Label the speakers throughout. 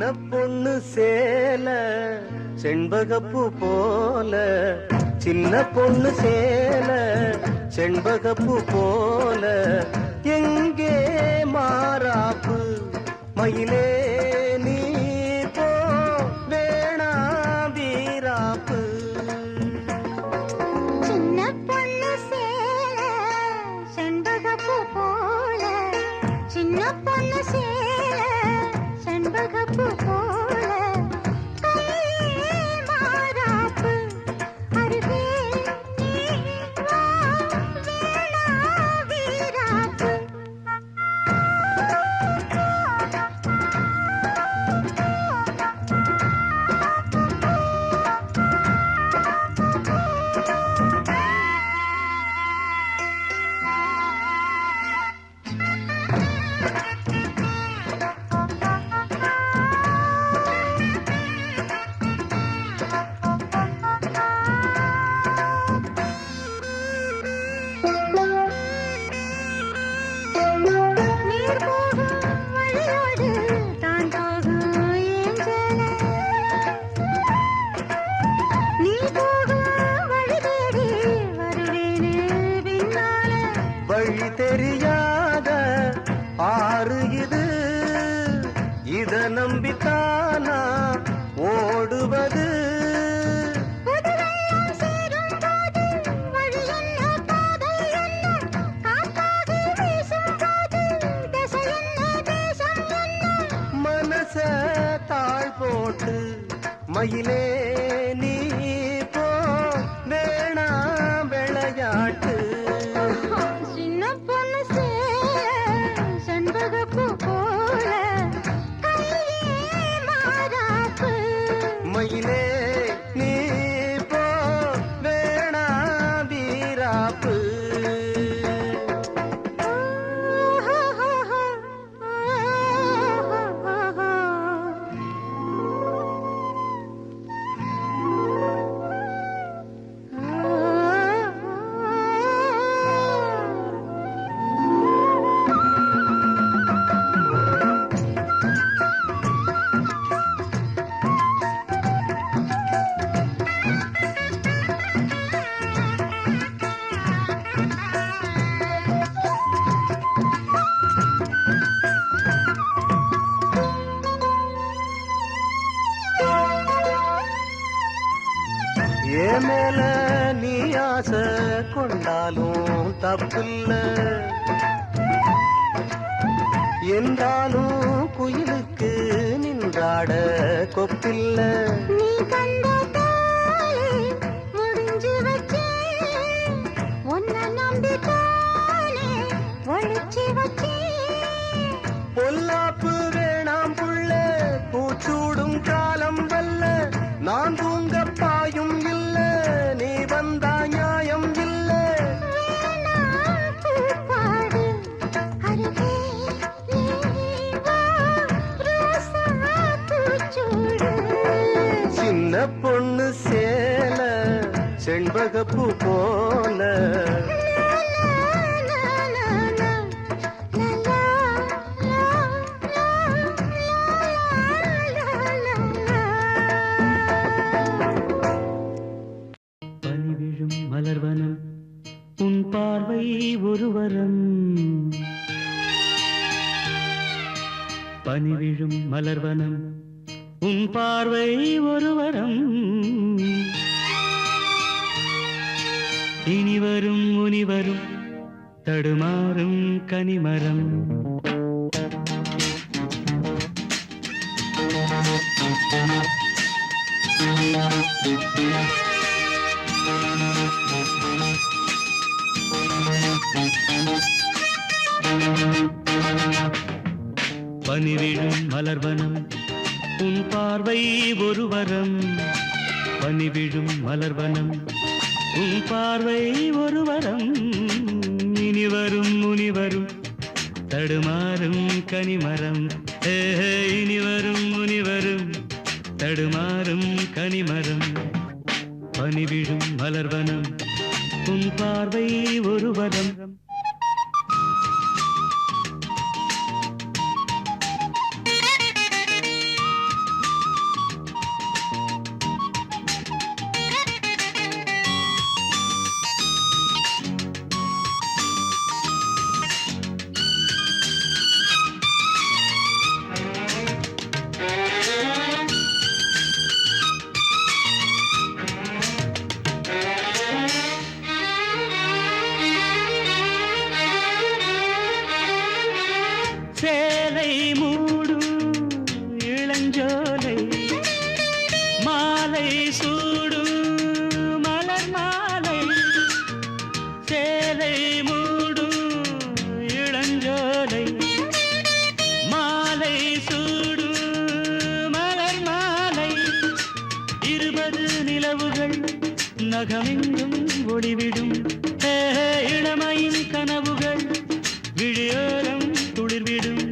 Speaker 1: சின்ன பொண்ணு சேல செண்பகப்பூ போல, சின்ன பொண்ணு சேல செண்பகப்பூ போல, எங்கே மாறாப்பு மயிலே நீ போ வேணா வீராப்பு.
Speaker 2: சின்ன பொண்ணு சேல செண்பகப்பூ போல, சின்ன பொண்ணு சேல செண்பகப்பூ போல, கையே மாறாப்பு அருகே நீ வா வேணா வீராப்பு.
Speaker 1: வழி தெரியாத ஆறு இது, இத நம்பித்தானா ஓடுவது. மனச தாழ் போட்டு மயிலே நீ போ வேணா விளையாட்டு.
Speaker 2: சின்ன பொண்ணு செண்பகப்பூ போல, கையே மாறாப்பு
Speaker 1: மயிலே நீ போ வேணா வீராப்பு. ஏன் மேல நீ ஆசை கொண்டாலும் தப்பில்ல, என்றாலும் குயிலுக்கு நின்றாட கொப்பில்ல.
Speaker 2: நீ கண்ட தாலே முடிஞ்சு வச்சே, உன்னை நம்பித்தானே ஒழிச்சு வச்சே.
Speaker 1: பொல்லாப்பு வேணாம் புள்ள, பூச்சூடும் காலம் வல்ல, நான் தூங்க பாயும் இல்ல, நீ வந்தா நியாயம் இல்ல.
Speaker 2: வேணா பூப்பாடு அருகே நீ வா ரோசா பூச்சூடு.
Speaker 1: சின்ன பொண்ணு சேல செண்பகப்பூ போல,
Speaker 3: பனிவிழும் மலர்வனம் உன் பார்வை ஒரு வரம், பனிவிழும் மலர்வனம் உன் பார்வை ஒரு வரம், இனிவரும் முனிவரும் தடுமாறும் கனிமரம். பனிவிழும் மலர்வனம் உன் பார்வை ஒரு வரம், பனிவிழும் மலர்வனம் உன் பார்வை ஒரு வரம், இனிவரும் முனிவரும் தடுமாறும் கனிமரம். இனிவரும் முனிவரும் தடுமாறும் கனிமரம். பனிவிழும் மலர்வனம் உன் பார்வை ஒரு வரம். சூடும் மலர் மாலை 20 நிலவுகள் நகமெங்கும் ஒளிவிடும் இளமையின் கனவுகள் விழியோரம் துளிர்விடும்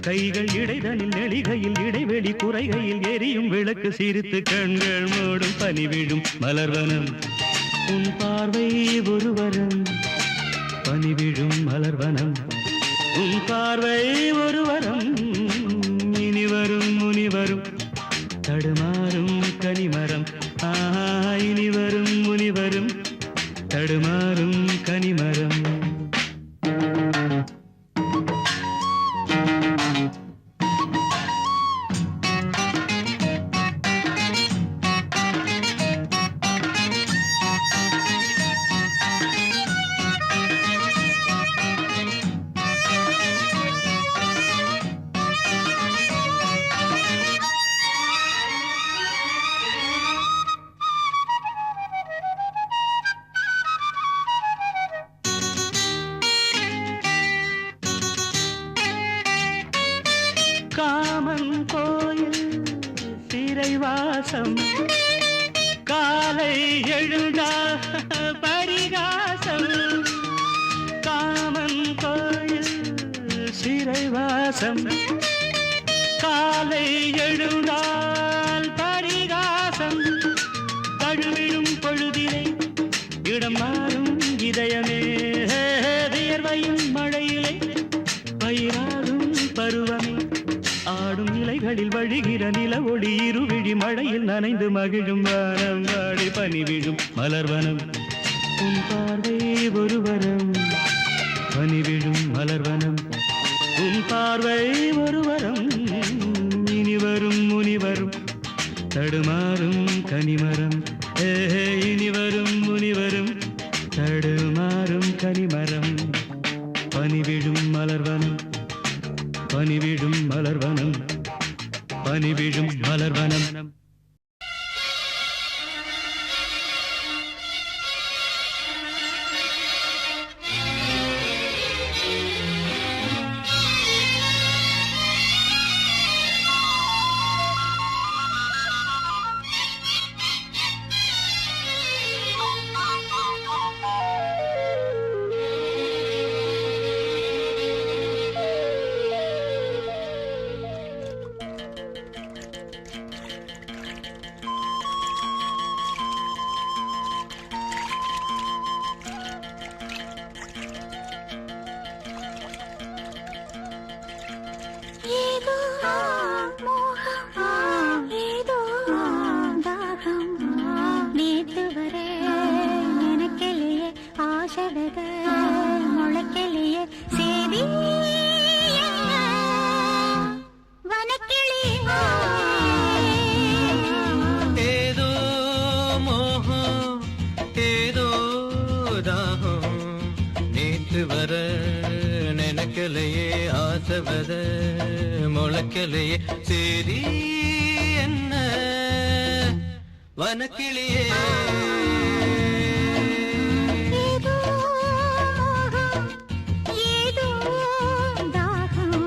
Speaker 3: கைகள் இடைதனில் நெளிகையில் இடைவெளி குறைகையில் எரியும் விளக்கு சிரித்து கண்கள் மூடும் பனிவிடும் மலர்வனம் உன் பார்வை ஒருவரம் பனிவிடும் மலர்வனம் உன் பார்வை ஒருவரம் இனிவரும் முனிவரும் தடுமாறும் கனிமரம் இனிவரும் முனிவரும் தடுமாறும் கனிமரம் காமன் கோயில் சிறைவாசம் காலை எழுந்தா பரிகாசம் காமன் கோயில் சிறைவாசம் காலை எழுந்தால் பரிகாசம் தழுவிடும் பொழுதிலே இடம் மாறும் இதயமே வியர்வையும் மழையிலே பயிராகும் பருவமே ஆடும் இலைகளில் வழிகிற நில ஒளி இருவிழி மழையில் நனைந்து மகிழும் வானம் வாடி பனிவிழும் மலர்வனம் உன் பார்வை ஒருவரம் பனிவிழும் மலர்வனம் உன் பார்வை ஒருவரம் இனிவரும் முனிவரும் தடுமாறும் கனிமரம் இனிவரும் முனிவரும் தடுமாறும் கனிமரம் பனிவிழும் மலர்வனம் பனிவிழும் மலர்வனம் பனிவிழும் மலர்வனம்
Speaker 2: ஏதோ மோகம் ஏதோ தாகம் நேத்து வரை எனக்கெளியே ஆசைவத முளைக்கெளியே சேதி வனக்கிளியே
Speaker 4: ஏதோ மோகம் ஏதோ தாகம் நேற்று வர நினைக்கலையே ஆசைவத முளைக்கலையே சரி என்ன வனக்கிளியே
Speaker 2: ஏதோ மோகம் ஏதோ தாகம்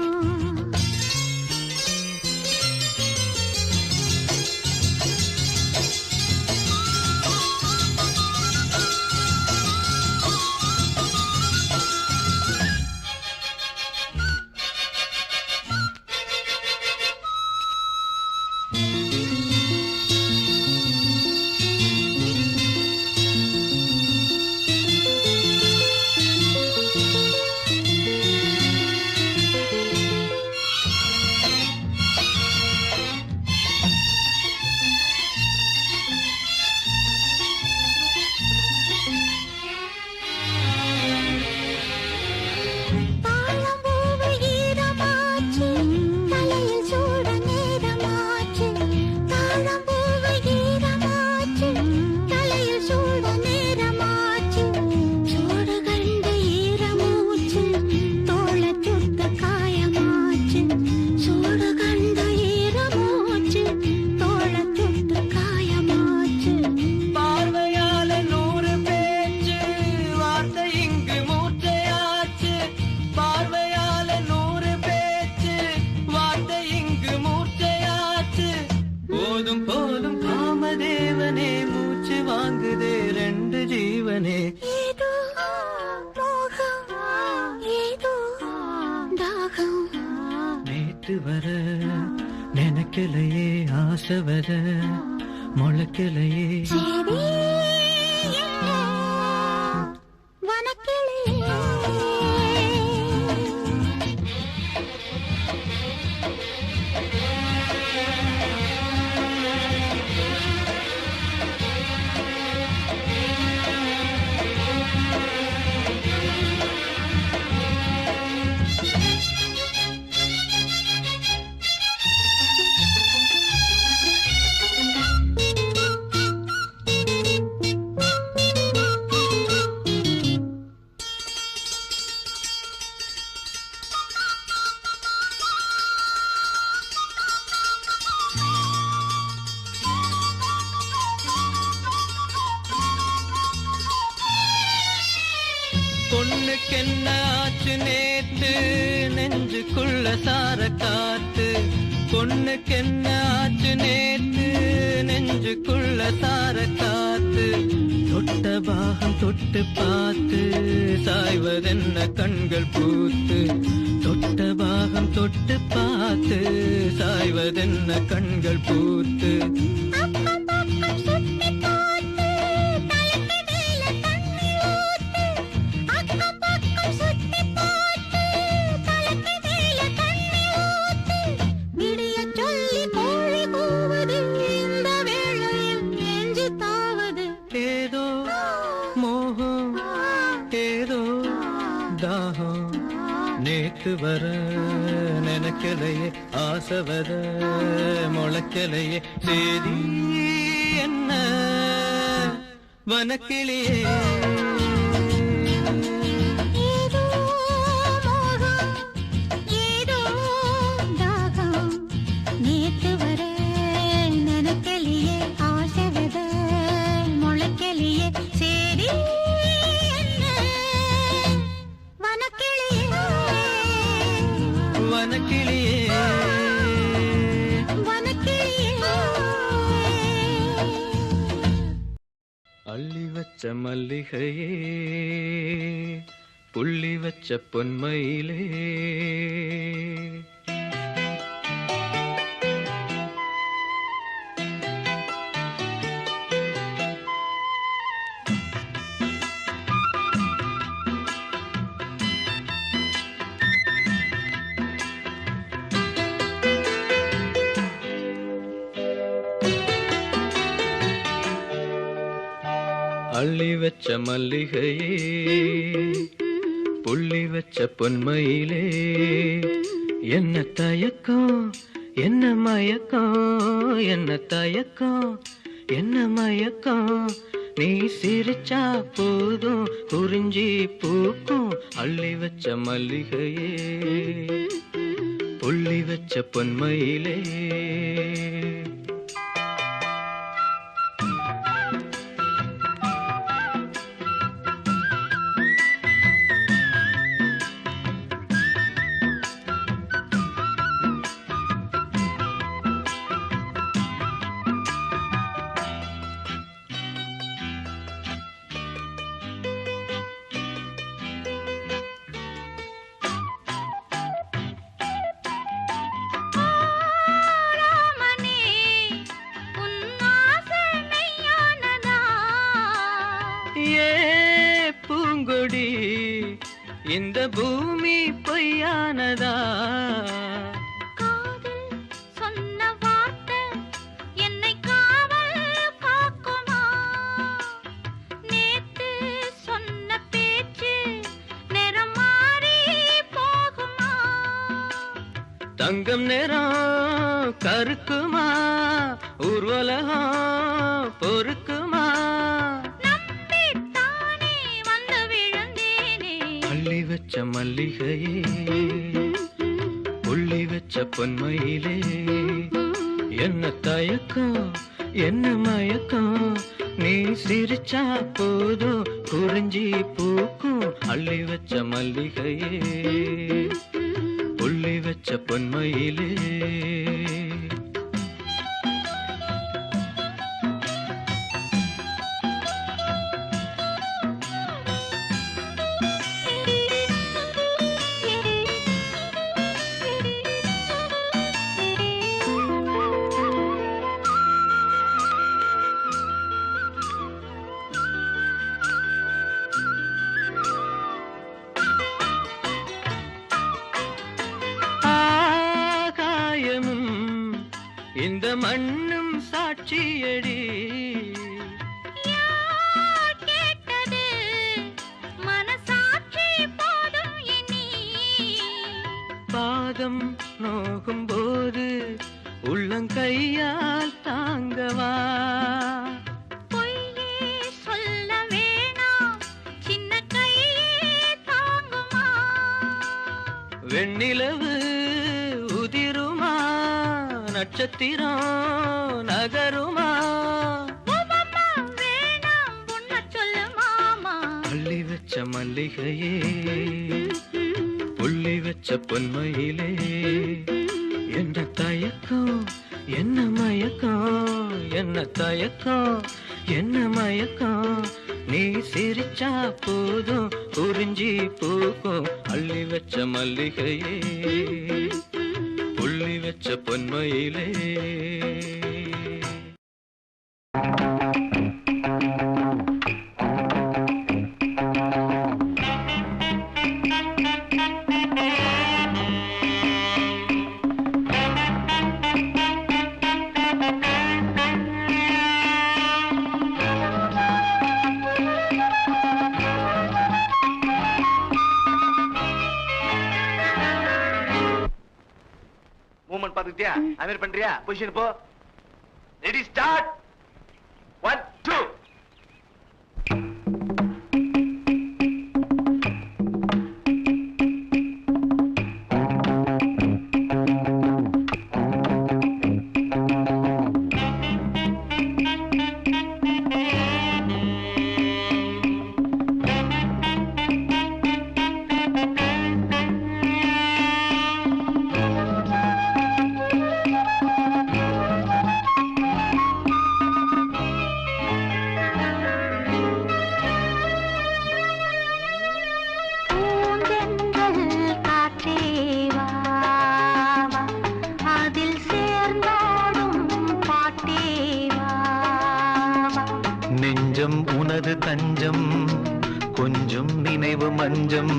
Speaker 4: நேத்து வர நினைக்கலையே ஆசை வர முளைக்கலையே
Speaker 2: சரி என்ன வனக்கிளியே
Speaker 4: பொண்ணுக்கு என்ன ஆச்சு நேத்து நெஞ்சுக்குள்ள சார காத்து பொண்ணுக்கு என்ன ஆச்சு நேத்து நெஞ்சுக்குள்ள சார காத்து தொட்ட பாகம் தொட்டு பார்த்து சாய்வதென்ன கண்கள் பூத்து தொட்ட பாகம் தொட்டு பார்த்து சாய்வதென்ன கண்கள் பூத்து
Speaker 2: அக்கம் பக்கம் சுத்தி பார்த்து தலைக்கு மேல தண்ணி ஊத்து அக்கம் பக்கம் சுத்தி பார்த்து தலைக்கு மேல தண்ணி ஊத்து விடிய சொல்லி கோழி கூவுது இந்த வேளையில் நெஞ்சு தாவது
Speaker 4: ஏதோ மோகம் ஏதோ தாகம் நேத்து வர நினைக்கலையே ஆசை வர முளைக்கலையே சேதி என்ன வனக்கிளியே
Speaker 2: ஏதோ மோகம் ஏதோ தாகம் நேத்து வர நினைக்கலையே ஆசை வித முளைக்கலையே சரி என்ன வனக்கிளியே
Speaker 4: வனக்கிளியே அள்ளி வச்ச மல்லிகையே புள்ளி வச்ச பொன்மயிலே அள்ளி வச்ச மல்லிகையே புள்ளி வச்ச பொன்மயிலே என்ன தயக்கம் என்ன மயக்கம் என்ன தயக்கம் என்ன மயக்கம் நீ சிரிச்சா போதும் குறிஞ்சி பூக்கும் அள்ளி வச்ச மல்லிகையே புள்ளி வச்ச பொன்மயிலே பூங்கொடி இந்த பூமி பொய்யானதா
Speaker 2: காதல் சொன்ன வார்த்தை என்னை காவல் காக்குமா நேத்து சொன்ன பேச்சு நிறம் மாறி போகுமா
Speaker 4: தங்கம் நிறம் கருக்குமா ஊர்வலகம் பொறுக்குமா அள்ளி வச்ச மல்லிகையே புள்ளி வச்ச பொன்மயிலே என்ன தயக்கம் என்ன மயக்கம் நீ சிரிச்சா போதும் குறிஞ்சி பூக்கும் அள்ளி வச்ச மல்லிகையே புள்ளி வச்ச பொன்மயிலே இந்த மண்ணும் சாட்சியடி.
Speaker 2: யார் கேட்டது மனசாட்சி போதும் இனி.
Speaker 4: பாதம் நோகும் போது உள்ளங்கையால் தாங்கவா.
Speaker 2: பொய்யே சொல்ல வேணாம் சின்ன கையே தாங்குமா.
Speaker 4: வெண்ணிலவு உதிருமா நட்சத்திரம் நகருமா.
Speaker 2: உவமா வேணாம் உன்ன சொல்லு மாமா.
Speaker 4: அள்ளி வச்ச மல்லிகையே புள்ளி வச்ச பொன்மையிலே என்ன தயக்கம் என்ன மயக்கம் என்ன தயக்கம் என்ன மயக்கம். நீ சிரிச்சா போதும் குறிஞ்சி பூக்கும். அள்ளி வச்ச மல்லிகையே புள்ளி வச்ச பொன்மையிலே.
Speaker 5: மூவ்மெண்ட் பாத்துக்கிட்டியா? அமீர் பண்றியா? பொசிஷன் போ. Ready start. 1 2.
Speaker 1: நெஞ்சம் உனது தஞ்சம் கொஞ்சம் நினைவு மஞ்சம்.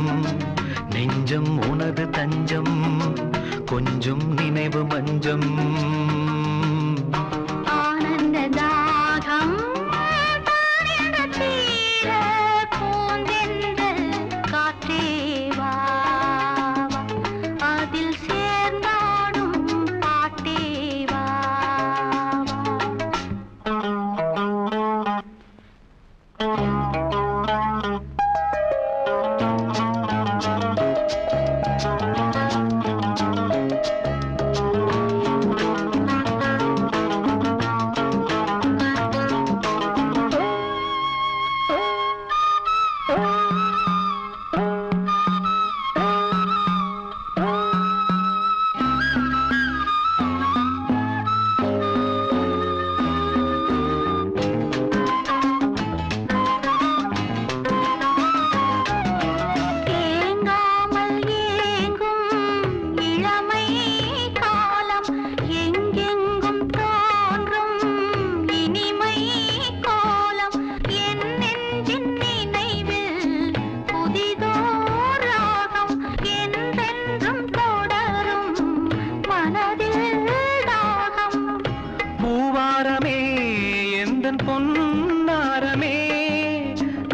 Speaker 1: நெஞ்சம் உனது தஞ்சம் கொஞ்சம் நினைவு மஞ்சம்.
Speaker 2: ஆனந்த தாகம் தீர பூந்தென்றல் காற்றே வா. அதில் சேர்ந்தாடும் பாட்டே வா.
Speaker 1: பொன்னாரமே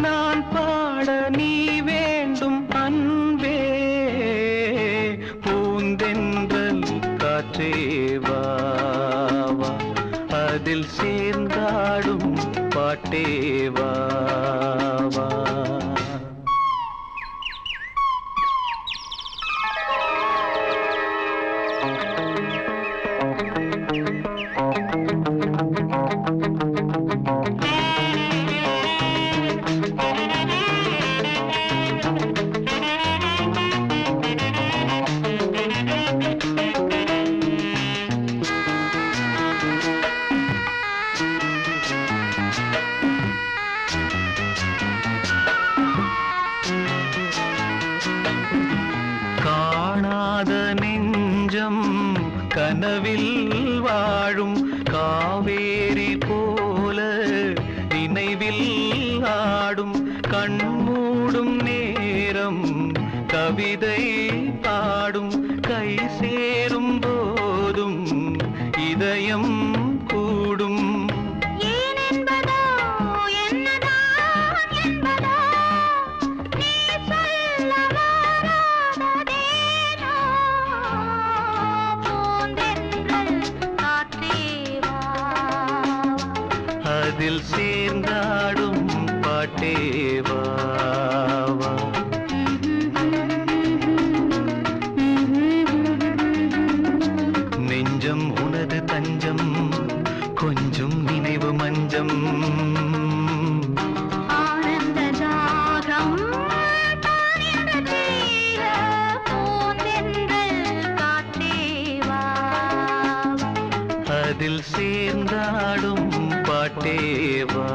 Speaker 1: நான் பாட நீ வேண்டும் அன்பே. பூந்தென்றல் காற்றே வா வா அதில் சேர்ந்தாடும் பாட்டே வா வா. காணாத நெஞ்சம் கனவில் வாழும் காவேரி போல நினைவில் ஆடும். கண்மூடும் நேரம் கவிதை பாடும். கை சேரும் போதும் இதயம் அதில் சேர்ந்தாடும் பாட்டேவா நெஞ்சம் உனது தஞ்சம் கொஞ்சம் நினைவு மஞ்சம்
Speaker 2: ஆனந்த தாகம் தானிட தீர பூந்தென்றல் காற்றேவா
Speaker 1: அதில் சேர்ந்தாடும் பாட்டேவா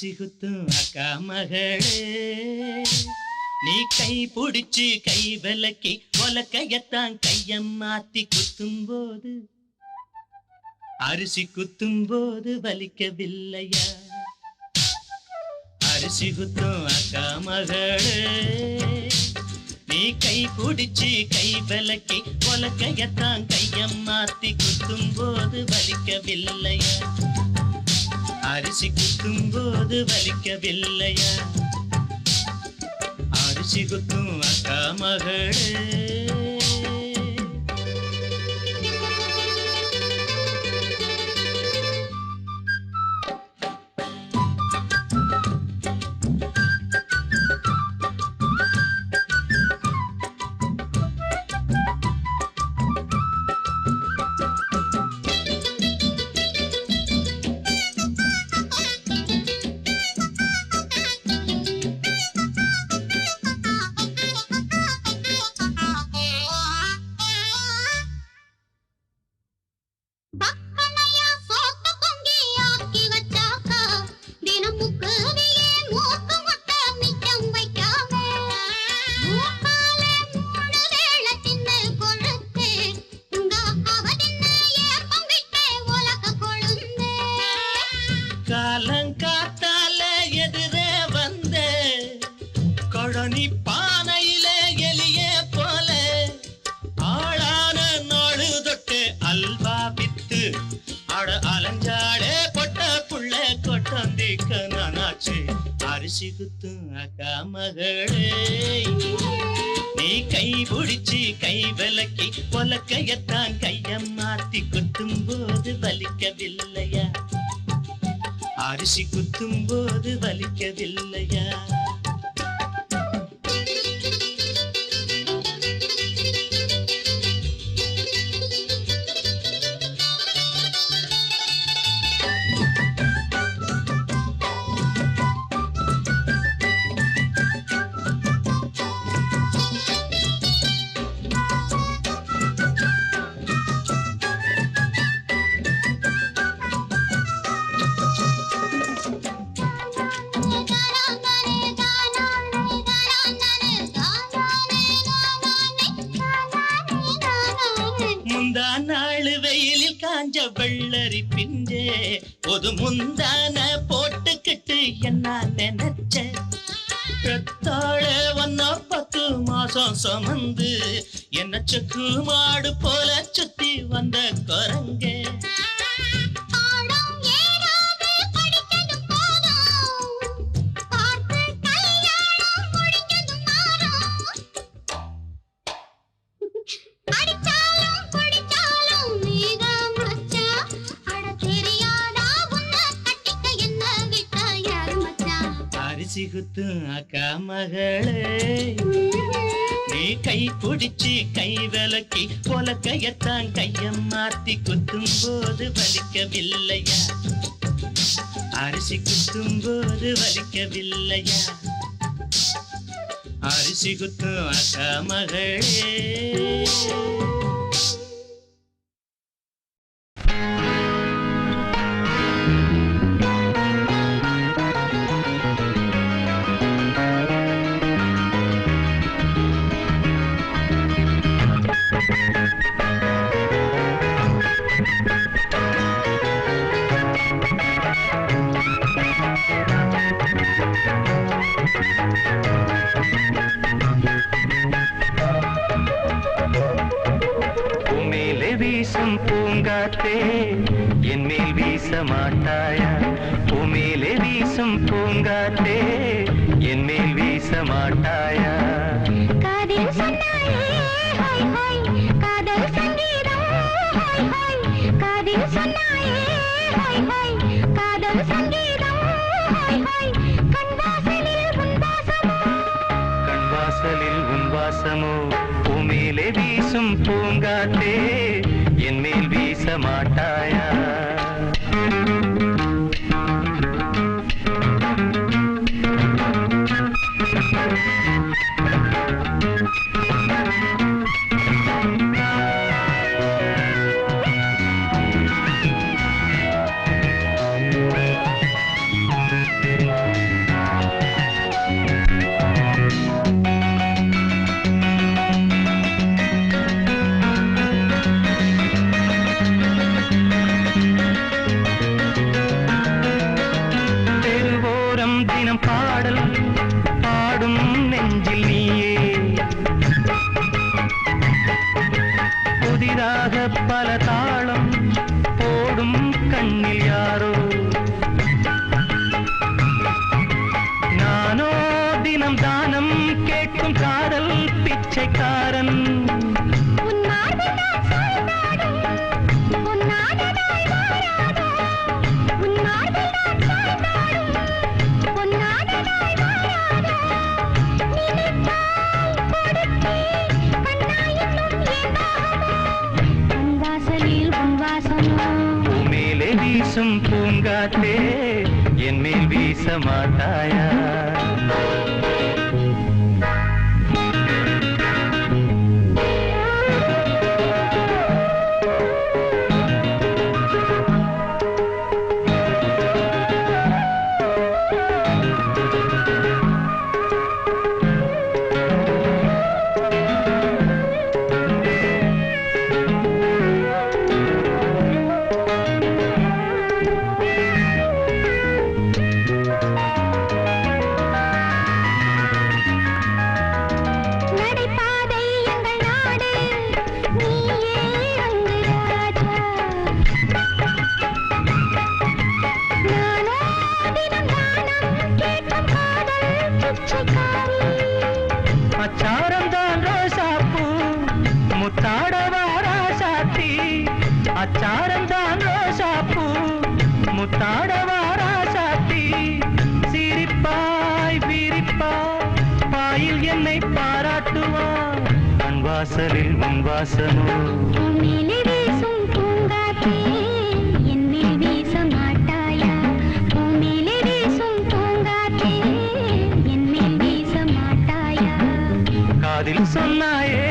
Speaker 3: அரிசி குத்தும் அக்கா மகளே நீ கை பிடிச்சு கை விலக்கி உலக்கையத்தான் கையம் மாத்தி குத்தும் போது அரிசி குத்தும் போது வலிக்கவில்லையா அரிசி குத்தும் அக்கா மகளே நீ கை பிடிச்சு கை விலக்கி உலக்கையத்தான் கையம் மாத்தி குத்தும் போது வலிக்கவில்லையா அரிசி குத்தும் போது வலிக்கவில்லையா அரிசி குத்தும் அக்கா மகளே காலங்காத்தால எதிரே வந்த கொழனி பானையில எலிய போல ஆளான நாடு தொட்டு அல்வா வித்து அட அலஞ்சாடே பொட்ட புள்ள கொட்டந்திக்க நானாச்சு அரிசி குத்தும் அக்கா மகளே நீ கை பிடிச்சு கை விலக்கி உலக்கையத்தான் கையம் மாத்தி குத்தும் போது வலிக்கவில்லையா அரிசி குத்தும் போது வலிக்கவில்லையா நாளு வெயிலில் காஞ்ச வெள்ளரி பிஞ்சே பொது முந்தான போட்டுக்கிட்டு என்ன நினைச்ச பெத்தாழ ஒன்னா 10 மாசம் சுமந்து என்ன செக்கு மாடு போல சுத்தி வந்த குரங்கே அரிசி குத்தும் அக்கா மகளே நீ கை பிடிச்சு கை விலக்கி உலக்கையத்தான் கையம் மாத்தி குத்தும் போது வலிக்கவில்லையா அரிசி குத்தும் போது வலிக்கவில்லையா அரிசி குத்தும் அக்கா மகளே
Speaker 1: வீசும் பூங்காற்றே என் மேல் வீச மாட்டாயா பூமேலே வீசும் பூங்காற்றே என் மேல் வீச மாட்டாயா
Speaker 2: காதில் சொன்னாயே ஹாய் ஹாய் காதல் சங்கீதம் ஹாய் ஹாய் காதில் சொன்னாயே ஹாய் ஹாய் காதல் சங்கீதம் ஹாய் ஹாய் கண்வாசலில் உன் வாசமோ பூமேலே வீசும் பூங்காற்றே என் மேல் வீச மாட்டாயா தினம் பாடல் பாடும் நெஞ்சில் நீயே புதிதாக பல தாளம் போடும் கண்ணில் யாரோ நானோ தினம் தானம் கேட்கும் காதல் பிச்சைக்காரன் மேலே வீசும் பூங்காத்தே என் மேல் வீச மாட்டாயா அச்சாரம் தான் ரோசாப்பூ முத்தாடவா ராசாத்தி அச்சாரம் தான் ரோசாப்பூ முத்தாடவா ராசாத்தி சிரிப்பாய் விரிப்பாய் பாயில் என்னை பாராட்டுவாய் கண் வாசலில் உன் வாசமோ
Speaker 6: மேலே வீசும் பூங்காற்றே என் மேல் வீச மாட்டாயா மேலே வீசும் பூங்காற்றே என் மேல் வீச மாட்டாயா
Speaker 2: காதில் சொன்னாயே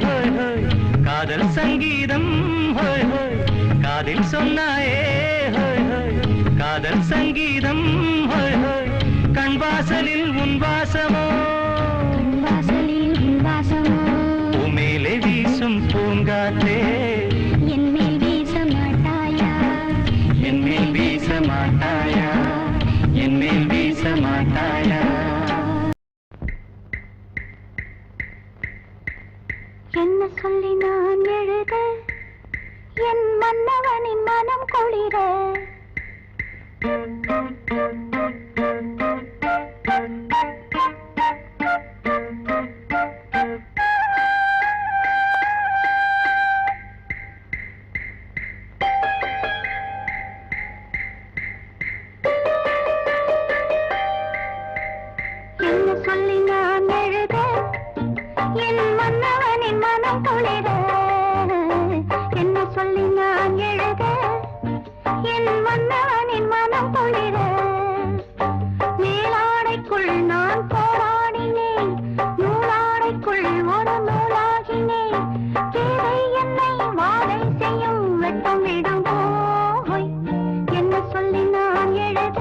Speaker 2: ஹோய் ஹோய் காதல் சங்கீதம் ஹோய் ஹோய் காதில் சொன்னாயே ஹோய் ஹோய் காதல் சங்கீதம் ஹோய் ஹோய் கண் வாசலில் உன் வாசமோ
Speaker 6: கண் வாசலில் உன் வாசமோ
Speaker 2: மேலே வீசும் பூங்காற்றே
Speaker 6: என் மேல் வீச மாட்டாயா
Speaker 2: என் மேல் வீச மாட்டாயா என் மேல் வீச மாட்டாயா
Speaker 6: என்ன சொல்லி நான் எழுத என் மன்னவனின் மனம் குளிர என்ன சொல்லி நான் எழுத என் மன்னவனின் மனம் குளிர என்ன சொல்லி நான் எழுத என் மன்னவனின் மனம் குளிர மேலாடைக்குள் நான் போராடினேன் நூலாடைக்குள் ஒரு நூலாகினேன் தேவை என்னை வாழை செய்யும் வெட்டம் விடும் போய் என்ன சொல்லி நான் எழுத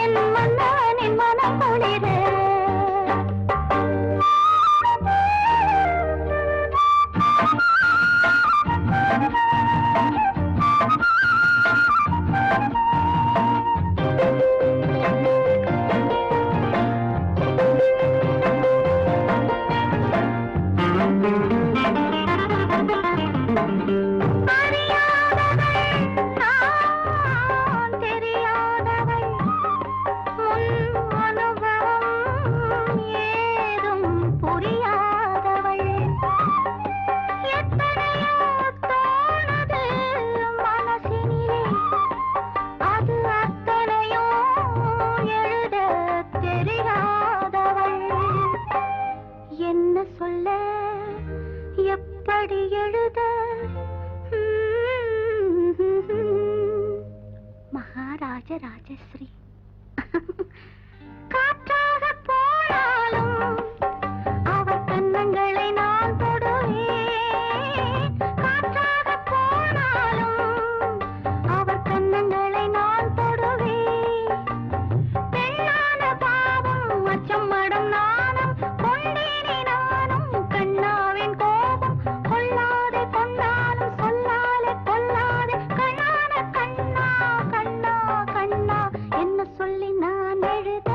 Speaker 6: என் மன்னவனின் மனம் குளிர ராஜராஜஸ்ரீ காற்றாக போனாலும் அவர் கன்னங்களை நான் தொடுவேன் காற்றாக போனாலும் அவர் கன்னங்களை நான் தொடுவேன் பெண்ணான பாவம் அச்சம் மடம் நாணம் கொண்டேனே நானும் கண்ணாவின் கோபம் கொள்ளாதே கொண்டாலும் சொல்லாலே கொல்லாதே கண்ணான கண்ணா கண்ணா கண்ணா என்ன சொல்லி நான் எழுத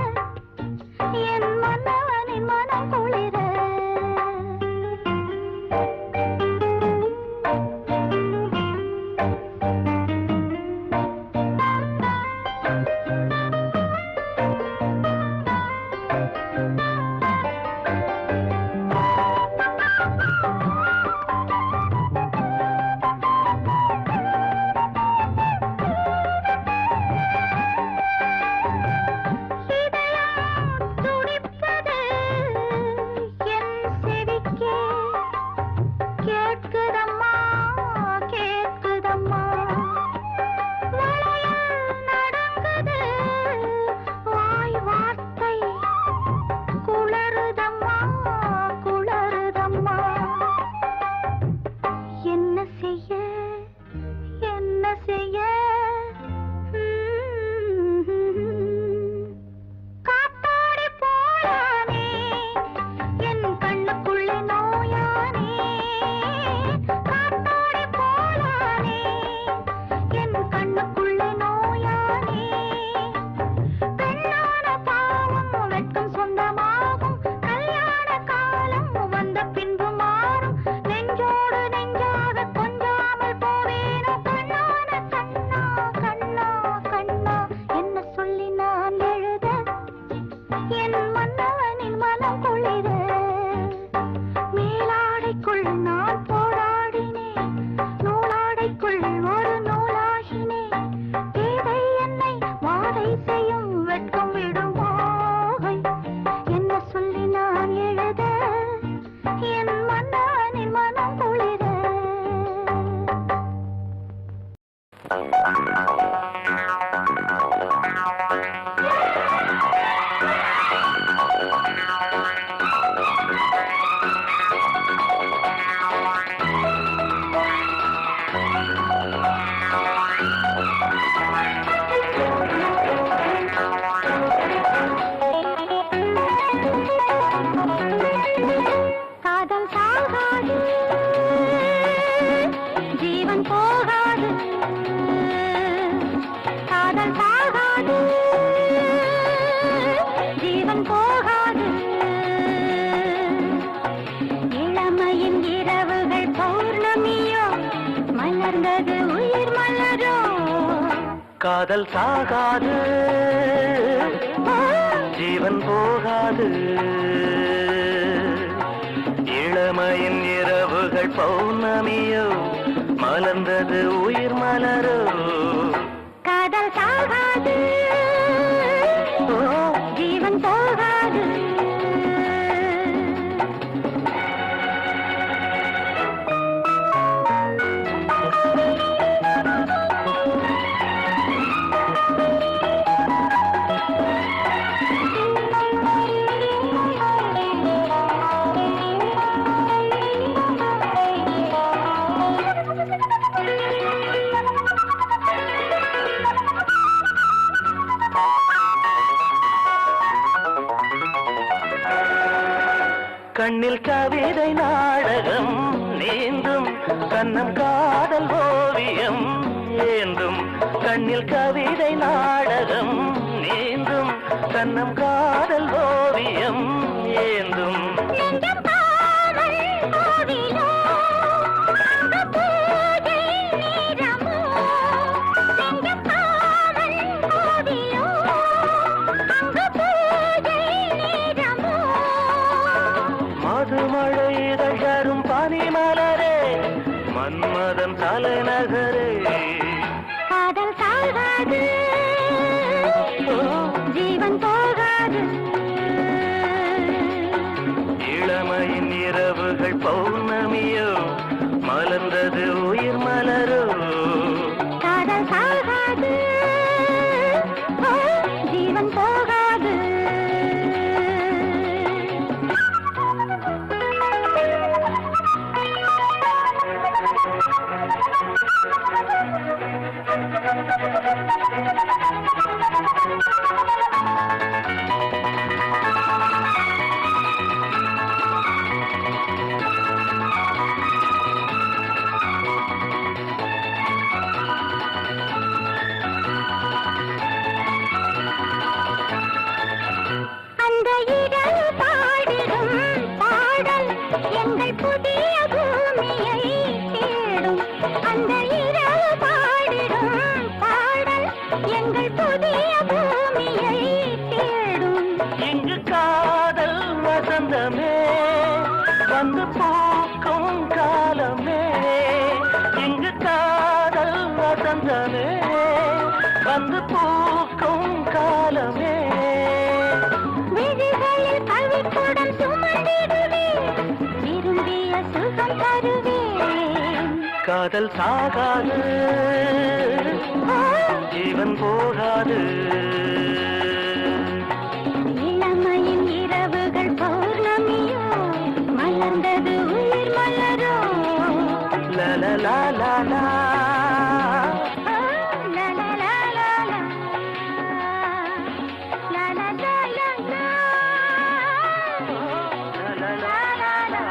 Speaker 2: காதல் சாகாது ஜீவன் போகாது இளமையின் இரவுகள் பௌர்ணமியோ மலர்ந்தது உயிர் மலரோ
Speaker 6: காதல் சாகாது ஜீவன் போகாது
Speaker 2: கண்ணில் கவிதை நாடகம் நீந்தும் கண்ணம் காதல் ஓவியம் ஏந்தும் கண்ணில் கவிதை நாடகம் நீந்தும் கண்ணம் காதல் ஓவியம் ஏந்தும் மதுமழை இதழரும் பனிமலரே மன்மதன் தலைநகரே
Speaker 6: காதல் சாகாது ஜீவன் போகாது
Speaker 2: இளமையின் இரவுகள் பௌர்ணமியோ மலர்ந்தது உயிர் மலரோ
Speaker 6: காதல் சாகாது ஜீவன் போகாது
Speaker 2: Thank you.
Speaker 6: பூமியை தேடும்
Speaker 2: இங்கு காதல் வசந்தமே வந்து பூக்கும் காலமே இங்கு காதல் வசந்தமே வந்து பூக்கும் காலமே
Speaker 6: விழிகளில் கவிக்குடம் சுமந்திடுவேன் விரும்பிய சுகம் தருவேன்
Speaker 2: காதல் சாகாது ஜீவன் போகாது
Speaker 6: இளமையின் இரவுகள் பௌர்ணமியோ மலர்ந்தது உயிர் மலரோ
Speaker 2: லா லா லா லா லா
Speaker 6: லா லா லா லா லா லா லா லா லா
Speaker 2: லா லா லா லா.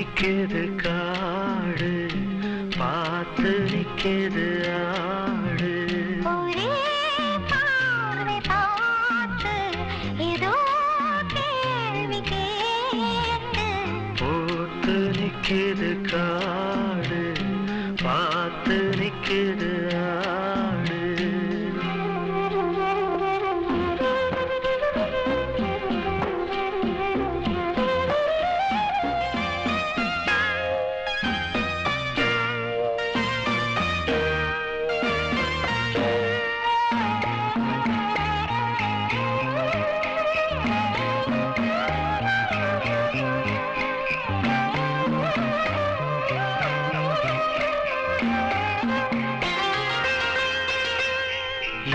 Speaker 1: நிக்கிது காடு பார்த்து நிக்கிது ஆடு
Speaker 6: ஒரே பார்வை பார்த்து ஏதோ கேள்வி கேட்டு
Speaker 1: போத்து நிக்கிது காடு பார்த்து நிக்கிது ஆடு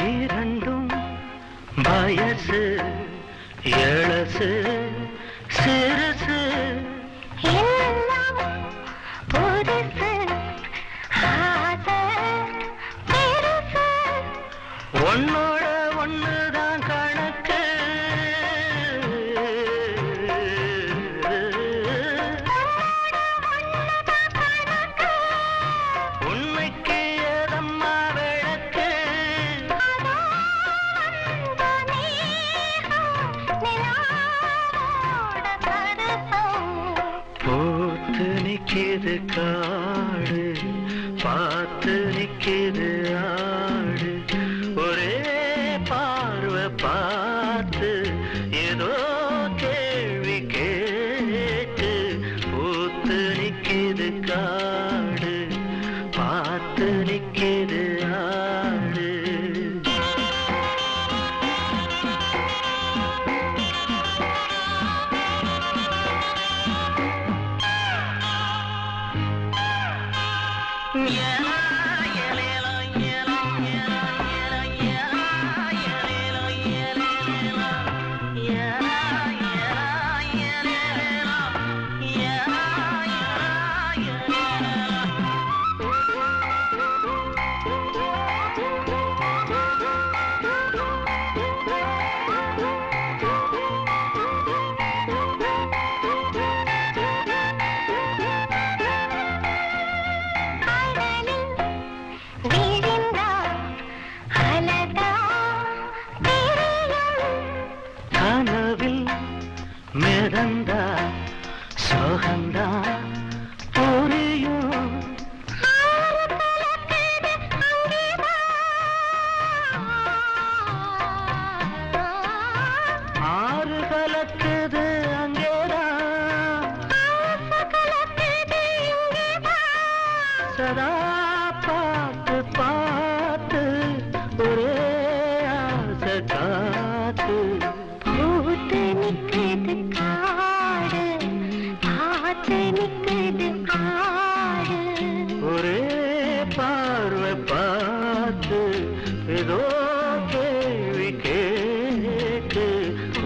Speaker 1: இரண்டும் வயசு எழசு சிறுசு
Speaker 6: எல்லாம் புதுசு ஆசை பெருசு
Speaker 1: ஒன்னோட ஒண்ணுதான் கணக்கு உண்மைக்கு ஏதம்மா விளக்கு போத்து நிக்கிது காடு பார்த்து நிக்கிது ஆடு ஒரே பார்வை பார்த்து ஏதோ கேள்வி கேட்டு போத்து நிக்கிது காடு பார்த்து நிக்கிது ஆடு கனவில் மிதந்தா சோகந்தா புரியும் ஆறு கலக்குது அங்கேதான் சதா பார்த்து பார்த்து ஒரே ஆசை காத்து
Speaker 6: பூத்து நிக்குது காடு பார்த்து நிக்குது ஆடு
Speaker 1: ஒரே பார்வை பார்த்து ஏதோ கேள்வி கேட்டு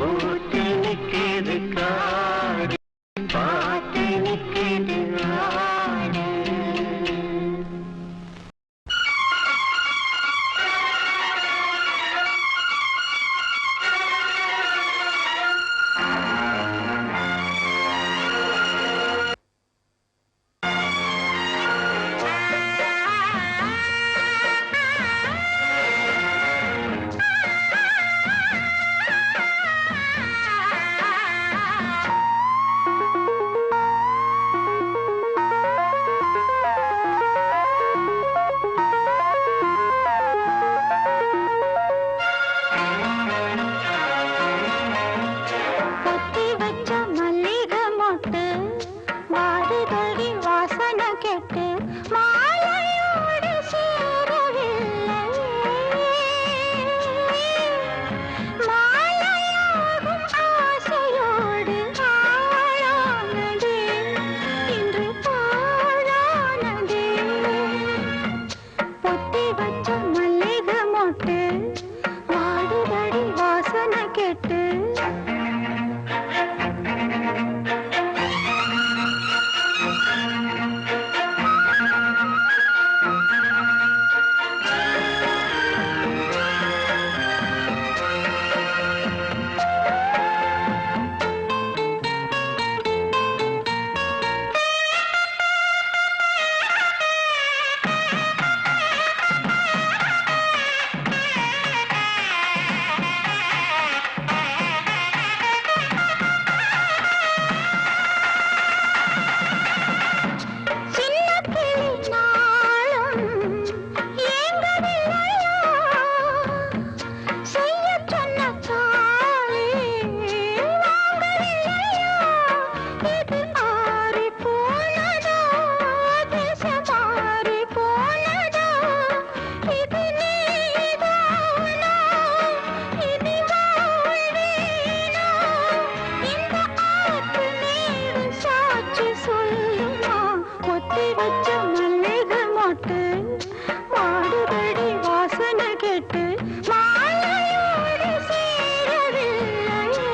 Speaker 1: ஊட்டி நிக்கிது காடு பார்த்து நிக்கிது ஆடு
Speaker 6: வச்ச மல்லிகை மொட்டு மாடுபடி வாசனை கேட்டு மாலையோடு சேரவில்லையே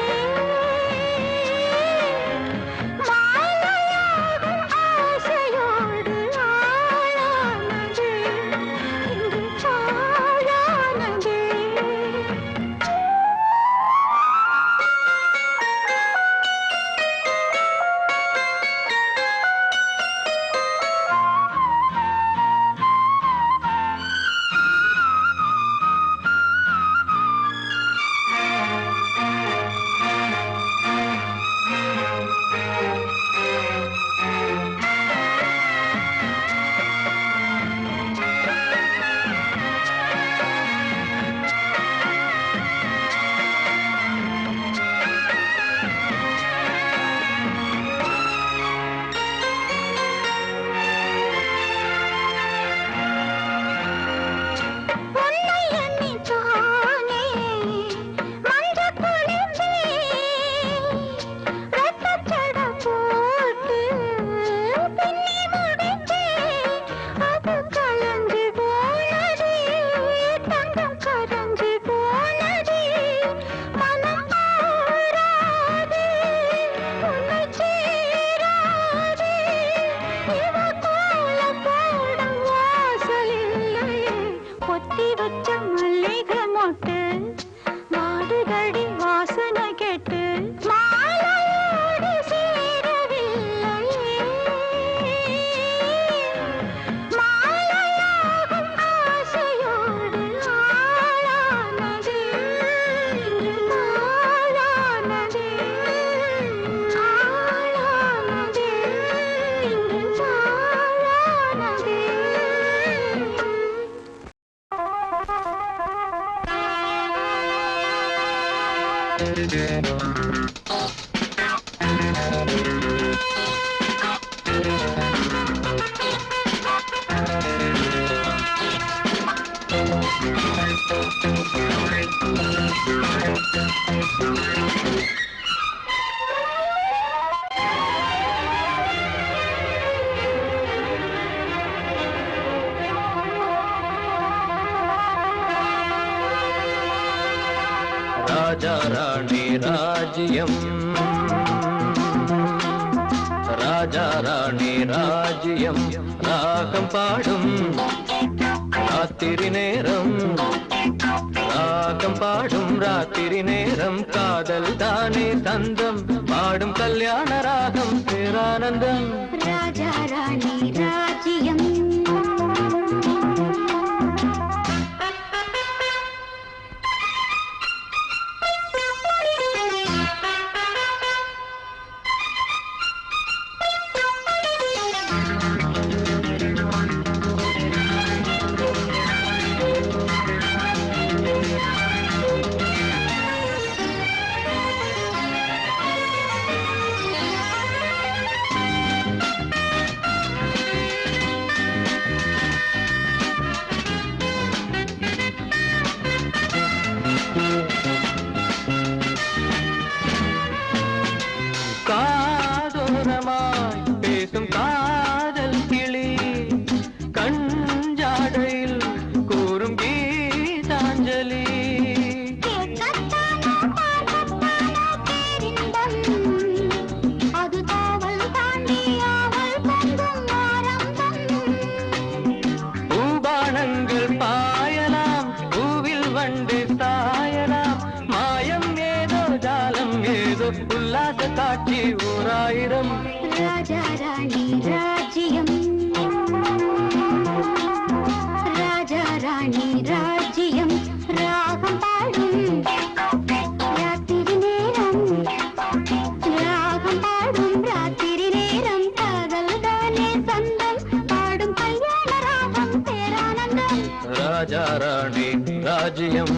Speaker 6: மாலையாகும் ஆசையோடு ஆளானதே இங்கு பாழானதே
Speaker 4: ராஜா ராணி ராஜ்யம் ராஜா ராணி ராஜ்யம் ராகம் பாடும் ராத்திரி நேரம் ராகம் பாடும் ராத்திரி நேரம் காதல் தானே தந்தம் பாடும் கல்யாண ராகம் பேரானந்தம்
Speaker 6: ராஜா ராணி ராஜ்யம்
Speaker 4: காதோரமாய் பேசும் காதல் கிளி கஞ்சாடையில் கூறும் கீதாஞ்சலி
Speaker 6: அது காவல் தாண்டி அவள் பொங்கும் ஆரம்பம்
Speaker 4: பூபானங்கள் பாயலாம் பூவில் வண்டு சாயலாம் மாயம் ஏதோ ஜாலம் ஏதோ உல்லாச காட்சி ஓராயிரம்
Speaker 6: ராஜா ராணி ராஜ்யம் ராஜா ராணி ராஜ்யம் ராகம் பாடும் ராத்திரி நேரம் ராகம் பாடும் ராத்திரி நேரம் காதல் தானே சொந்தம் பாடும் கல்யாண ராகம் பேரானந்தம்
Speaker 4: ராஜா ராணி ராஜ்யம்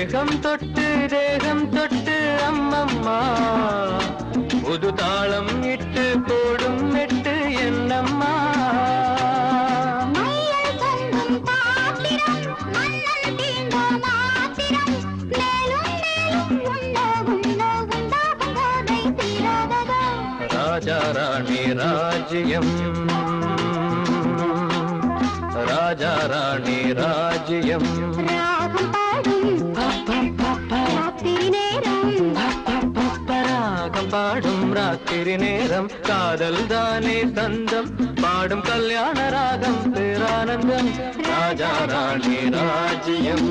Speaker 4: தேகம் தொட்டு அம்மம்மா புது தாளம் இட்டு போடும் மெட்டு என்னம்மா
Speaker 6: மையல் தொங்கும் பாத்திரம் மன்னன் தீண்டும் மாத்திரம் மேலும் மேலும் உண்டாகும் போதை தீராததா
Speaker 4: ராஜா ராணி ராஜ்யம் ராஜா ராணி ராஜ்யம்
Speaker 6: ராகம் பாடும் ராத்திரி நேரம்
Speaker 4: ராகம் பாடும் ராத்திரி நேரம் காதல் தானே சந்தம் பாடும் கல்யாண ராகம் பேரானந்தம் ராஜா ராணி ராஜ்யம்